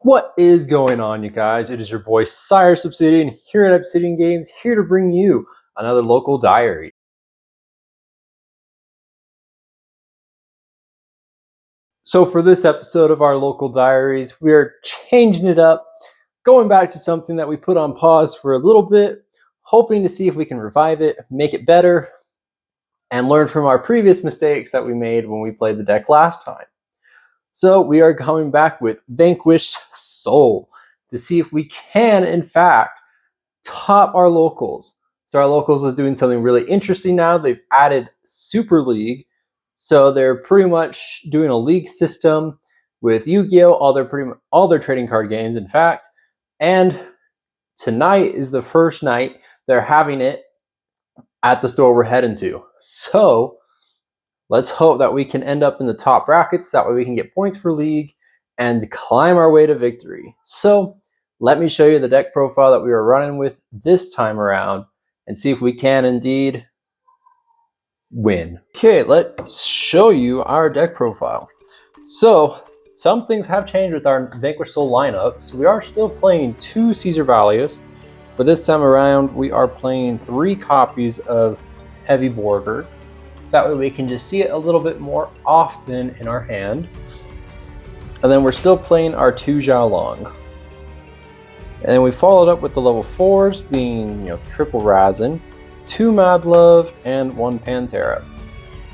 What is going on, you guys? It is your boy Cyrus Obsidian here at Obsidian Games, here to bring you another local diary. So for this episode of our local diaries, we are changing it up, going back to something that we put on pause for a little bit, hoping to see if we can revive it, make it better, and learn from our previous mistakes that we made when we played the deck last time. So we are coming back with Vanquish Soul to see if we can, in fact, top our locals. So our locals is doing something really interesting now. They've added Super League. So they're pretty much doing a league system with Yu-Gi-Oh! All their trading card games, in fact. And tonight is the first night they're having it at the store we're heading to. So let's hope that we can end up in the top brackets. That way we can get points for league and climb our way to victory. So let me show you the deck profile that we were running with this time around and see if we can indeed win. Okay, let's show you our deck profile. So some things have changed with our Vanquish Soul lineup. So we are still playing 2 Caesar Valius, but this time around we are playing 3 copies of Heavy Border. So that way we can just see it a little bit more often in our hand. And then we're still playing our 2 Zhao Long. And then we followed up with the level 4s being, triple Razin, 2 Mad Love, and 1 Pantera.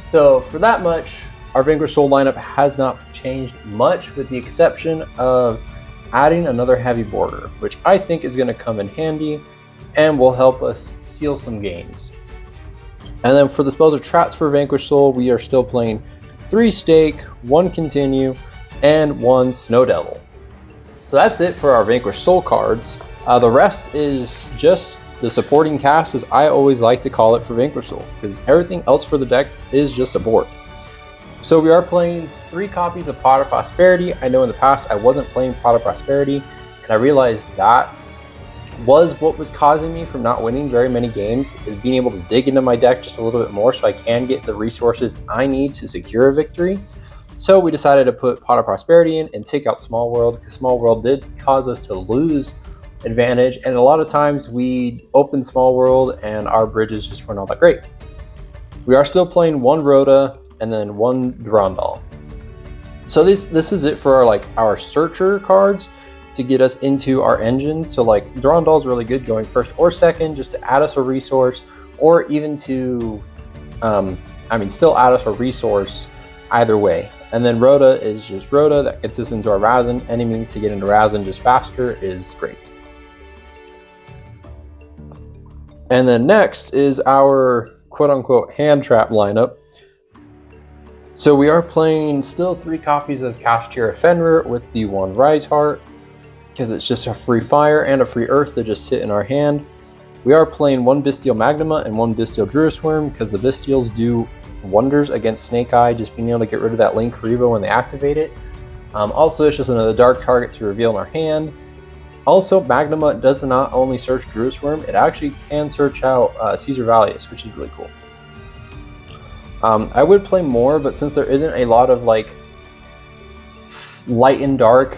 So for that much, our Vanquish Soul lineup has not changed much, with the exception of adding another Heavy Border, which I think is going to come in handy and will help us seal some games. And then for the spells or traps for Vanquish Soul, we are still playing 3 Stake, 1 Continue, and 1 Snow Devil. So that's it for our Vanquish Soul cards. The rest is just the supporting cast, as I always like to call it for Vanquish Soul, because everything else for the deck is just support. So we are playing 3 copies of Pot of Prosperity. I know in the past I wasn't playing Pot of Prosperity, and I realized that was what was causing me from not winning very many games, is being able to dig into my deck just a little bit more so I can get the resources I need to secure a victory. So we decided to put Pot of Prosperity in and take out Small World, because Small World did cause us to lose advantage, and a lot of times we opened Small World and our bridges just weren't all that great. We are still playing 1 Rhoda and then 1 Durandal. So this is it for our Searcher cards to get us into our engine. So Durandal is really good going first or second, just to add us a resource, or even to still add us a resource either way. And then Rhoda is just Rhoda, that gets us into our Razin. Any means to get into Razin just faster is great. And then next is our quote-unquote hand trap lineup. So we are playing still 3 copies of Kashtira Fenrir with the 1 Rise Heart, because it's just a free fire and a free earth to just sit in our hand. We are playing 1 Bestial Magnema and 1 Bestial Druid Worm, because the Bestials do wonders against Snake Eye, just being able to get rid of that Link Karibo when they activate it. Also, it's just another dark target to reveal in our hand. Also, Magnema does not only search Druid Worm, it actually can search out Caesar Valius, which is really cool. I would play more, but since there isn't a lot of light and dark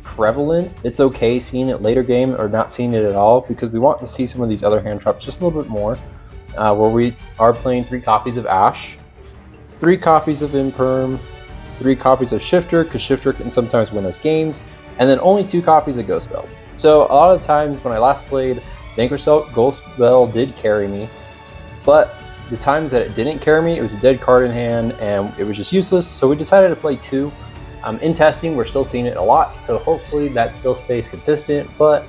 prevalent, it's okay seeing it later game or not seeing it at all, because we want to see some of these other hand traps just a little bit more, where we are playing 3 copies of Ash, 3 copies of Imperm, 3 copies of Shifter, because Shifter can sometimes win us games, and then only 2 copies of Ghost Bell. So a lot of times when I last played Vanquish Soul, Ghost Bell did carry me, but the times that it didn't carry me, it was a dead card in hand and it was just useless, so we decided to play 2. In testing, we're still seeing it a lot, so hopefully that still stays consistent, but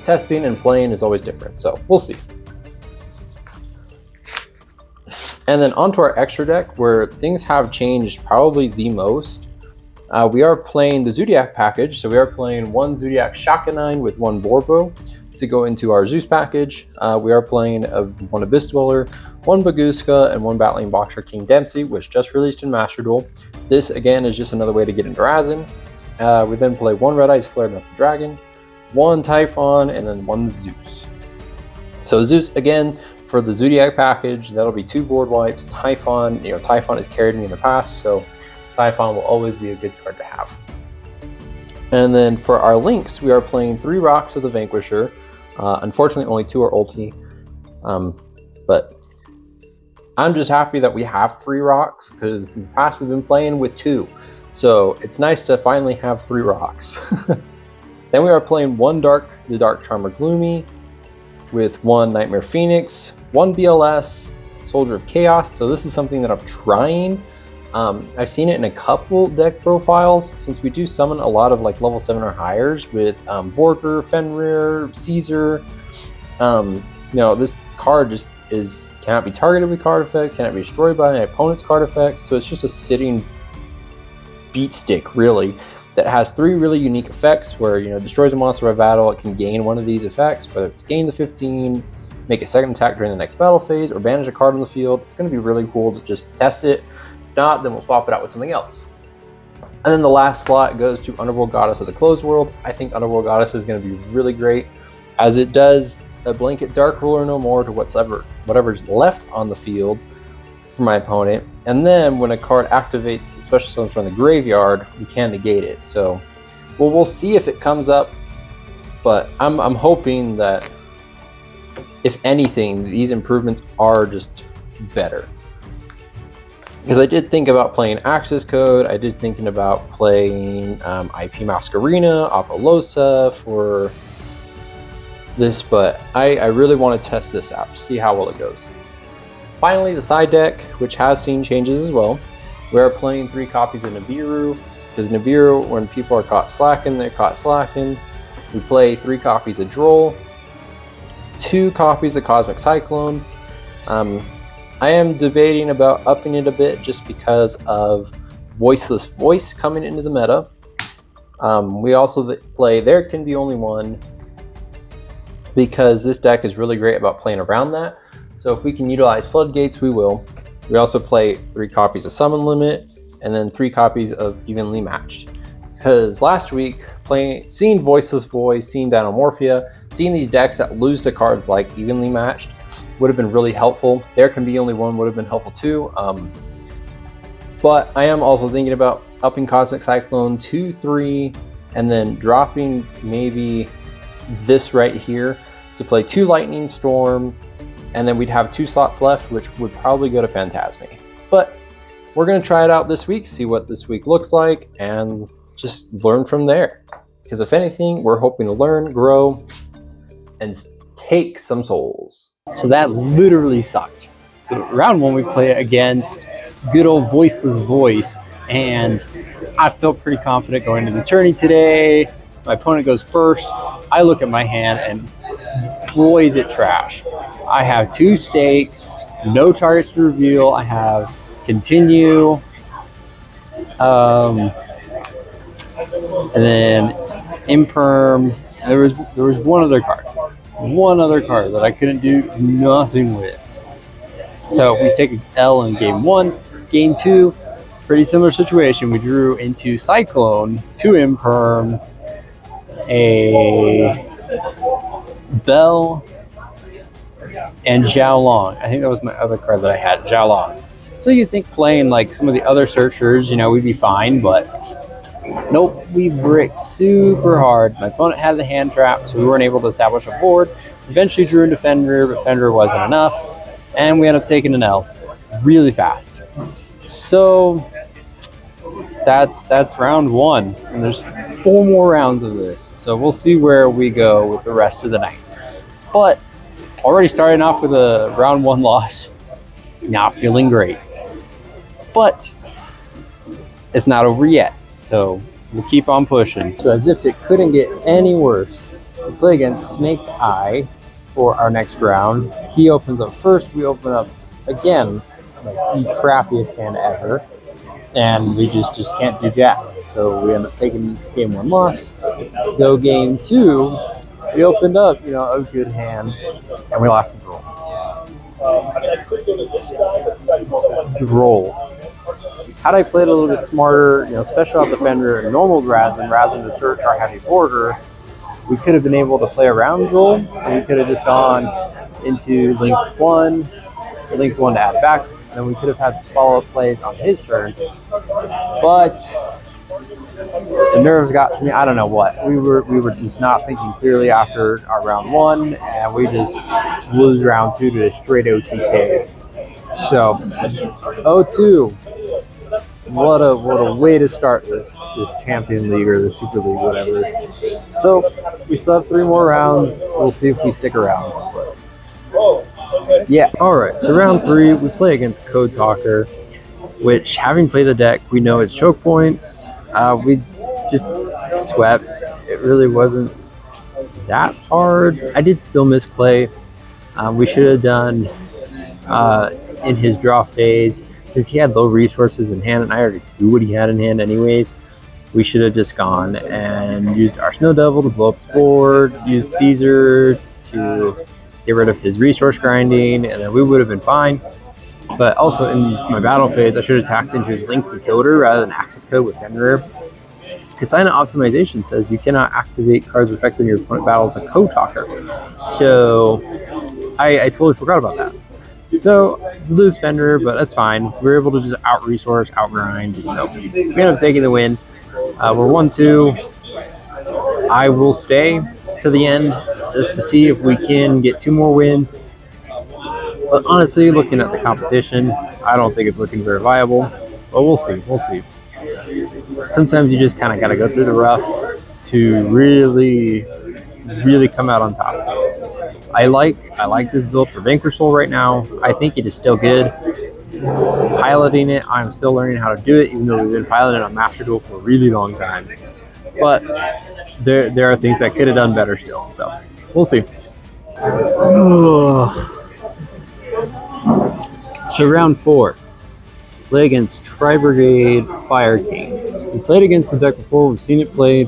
testing and playing is always different, so we'll see. And then onto our extra deck, where things have changed probably the most. We are playing the Zodiac package, so we are playing 1 Zodiac Shakanine with 1 Borbo to go into our Zeus package. We are playing 1 Abyss Dweller, 1 Baguska, and 1 Battling Boxer King Dempsey, which just released in Master Duel. This again is just another way to get into Razin. We then play 1 Red Eyes Flared Knuckle Dragon, 1 Typhon, and then 1 Zeus. So Zeus again for the Zodiac package, that'll be 2 board wipes. Typhon, Typhon has carried me in the past, so Typhon will always be a good card to have. And then for our links, we are playing 3 rocks of the Vanquisher. Unfortunately, only 2 are ulti, but I'm just happy that we have 3 rocks, because in the past we've been playing with 2. So it's nice to finally have 3 rocks. Then we are playing 1 the Dark Charmer Gloomy, with 1 Nightmare Phoenix, 1 BLS, Soldier of Chaos. So this is something that I'm trying. I've seen it in a couple deck profiles, since we do summon a lot of like level 7 or highers with Borger, Fenrir, Caesar. This card just cannot be targeted with card effects, cannot be destroyed by an opponent's card effects. So it's just a sitting beat stick, really, that has 3 really unique effects where, destroys a monster by battle. It can gain one of these effects, whether it's gain the 15, make a second attack during the next battle phase, or banish a card on the field. It's going to be really cool to just test it. If not, then we'll swap it out with something else. And then the last slot goes to Underworld Goddess of the Closed World. I think Underworld Goddess is going to be really great, as it does a blanket Dark Ruler no more to whatever's left on the field for my opponent. And then when a card activates the special summons from the graveyard, we can negate it. So we'll see if it comes up, but I'm hoping that, if anything, these improvements are just better. Because I did think about playing Access Code, I did thinking about playing IP Masquerena, Apollosa for this, but I really want to test this out, see how well it goes. Finally, the side deck, which has seen changes as well. We are playing 3 copies of Nibiru, because Nibiru, when people are caught slacking, they're caught slacking. We play 3 copies of Droll, 2 copies of Cosmic Cyclone. I am debating about upping it a bit just because of Voiceless Voice coming into the meta. We also play There Can Be Only One, because this deck is really great about playing around that. So if we can utilize Floodgates, we will. We also play 3 copies of Summon Limit, and then 3 copies of Evenly Matched. Because last week, seeing Voiceless Voice, seeing Dinomorphia, seeing these decks that lose to cards like Evenly Matched would have been really helpful. There Can Be Only One would have been helpful too. But I am also thinking about upping Cosmic Cyclone to 3, and then dropping maybe this right here to play 2 Lightning Storm, and then we'd have 2 slots left, which would probably go to Phantasme. But we're going to try it out this week, see what this week looks like, and just learn from there. Because if anything, we're hoping to learn, grow, and take some souls. So that literally sucked. So round 1, we play against good old Voiceless Voice, and I felt pretty confident going into the tourney today. My opponent goes first. I look at my hand, and boy, is it trash. I have 2 stakes, no targets to reveal. I have Continue, and then Imperm. And there was one other card that I couldn't do nothing with. So we take an L in game 1. Game 2, pretty similar situation. We drew into Cyclone, 2 Imperm, a Bell, and Xiaolong. I think that was my other card that I had, Xiaolong. So you'd think playing like some of the other searchers, we'd be fine, but nope, we bricked super hard. My opponent had the hand trap, so we weren't able to establish a board. Eventually drew into Fenrir, but Fenrir wasn't enough, and we ended up taking an L really fast. So that's round 1, and there's 4 more rounds of this. So we'll see where we go with the rest of the night. But already starting off with a round 1 loss, not feeling great. But it's not over yet, so we'll keep on pushing. So as if it couldn't get any worse, we play against Snake Eye for our next round. He opens up first, we open up again, like the crappiest hand ever, and we just can't do jack. So we end up taking game 1 loss. Though game 2, we opened up, a good hand, and we lost the Droll. Had I played a little bit smarter, special out the Fender and normal Razin rather than the search our heavy border, we could have been able to play around Droll, and we could have just gone into Link 1 to add back, and then we could have had follow-up plays on his turn. But The nerves got to me. I don't know what. We were just not thinking clearly after our round 1, and we just lose round 2 to a straight OTK. So 0-2. What a way to start this Champion League or the Super League, whatever. So we still have 3 more rounds. We'll see if we stick around. Yeah. All right. So round 3, we play against Code Talker, which, having played the deck, we know its choke points. We just swept. It really wasn't that hard. I did still misplay. We should have done in his draw phase, since he had low resources in hand, and I already knew what he had in hand anyways. We should have just gone and used our Snow Devil to blow up the board, used Caesar to get rid of his resource grinding, and then we would have been fine. But also in my battle phase, I should have tapped into his Link Decoder rather than Access Code with Fenrir. Kasina Optimization says you cannot activate cards affecting your opponent battles a Code Talker. So I totally forgot about that. So we lose Fenrir, but that's fine. We were able to just out-resource, out-grind, so we ended up taking the win. We're 1-2. I will stay to the end just to see if we can get 2 more wins. But honestly, looking at the competition, I don't think it's looking very viable. But we'll see. We'll see. Sometimes you just kind of got to go through the rough to really come out on top. I like this build for Vanquish Soul right now. I think it is still good. Piloting it, I'm still learning how to do it, even though we've been piloting on Master Duel for a really long time. But there are things I could have done better still. So we'll see. So round 4, play against Tri-Brigade Fire King. We played against the deck before. We've seen it played.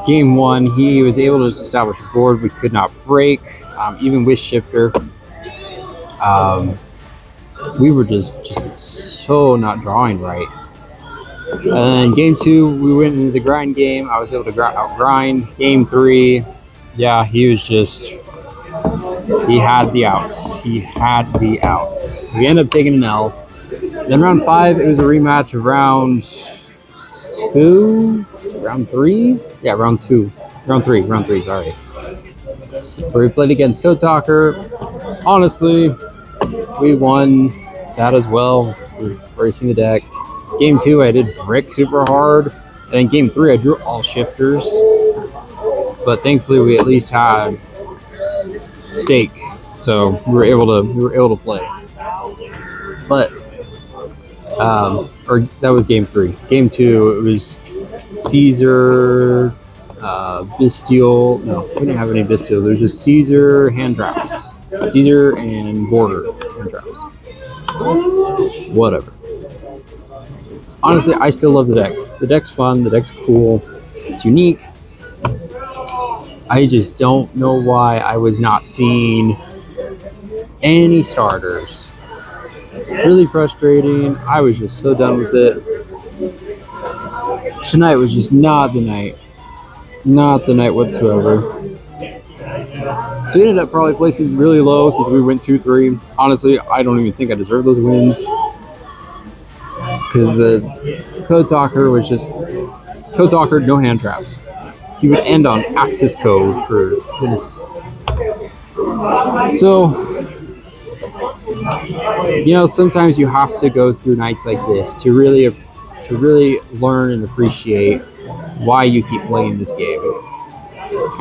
Game 1, he was able to just establish a board we could not break, even with Shifter. We were just so not drawing right. And then game 2, we went into the grind game. I was able to outgrind. Game 3, yeah, he had the outs. So we ended up taking an L. Then round 5, it was a rematch of round 2? Round 3? Yeah, round 2. Round 3, sorry. Where we played against Code Talker. Honestly, we won that as well. We're racing the deck. Game 2, I did brick super hard. And then game 3, I drew all shifters. But thankfully, we at least had stake. So we were able to play. But or that was game 3. Game 2, it was Caesar, Bestial. No, we didn't have any Bestial. There was just Caesar hand traps. Caesar and Border hand traps. Whatever. Honestly, I still love the deck. The deck's fun. The deck's cool. It's unique. I just don't know why I was not seeing any starters. Really frustrating. I was just so done with it. Tonight was just not the night. Not the night whatsoever. So we ended up probably placing really low since we went 2-3. Honestly, I don't even think I deserve those wins. Because the Code Talker was just... Code Talker, no hand traps. He would end on Access Code for goodness. So... sometimes you have to go through nights like this to really learn and appreciate why you keep playing this game.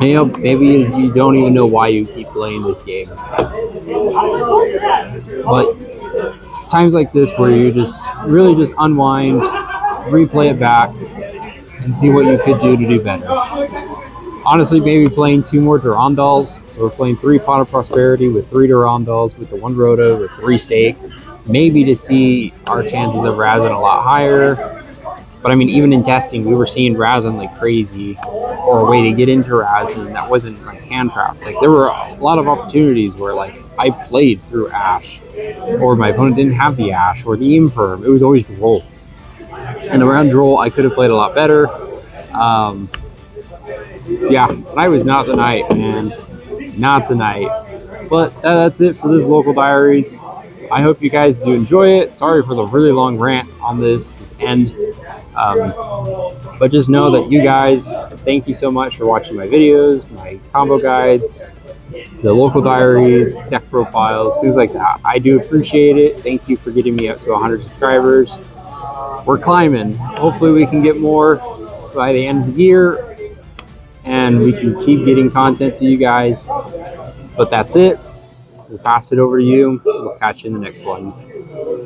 And, maybe you don't even know why you keep playing this game. But it's times like this where you just unwind, replay it back, and see what you could do to do better. Honestly, maybe playing 2 more Durandals. So we're playing 3 Pot of Prosperity with 3 Durandals, with the 1 Roto, with 3 Stake. Maybe to see our chances of Razin a lot higher. But I mean, even in testing, we were seeing Razin like crazy, or a way to get into Razin that wasn't like hand trapped. Like there were a lot of opportunities where like I played through Ash, or my opponent didn't have the Ash or the Imperm. It was always Droll. And around Droll, I could have played a lot better. Yeah, tonight was not the night, man. Not the night. But that's it for this local diaries. I hope you guys do enjoy it. Sorry for the really long rant on this end. But just know that you guys, thank you so much for watching my videos, my combo guides, the local diaries, deck profiles, things like that. I do appreciate it. Thank you for getting me up to 100 subscribers. We're climbing. Hopefully we can get more by the end of the year, and we can keep getting content to you guys. But that's it. We'll pass it over to you. We'll catch you in the next one.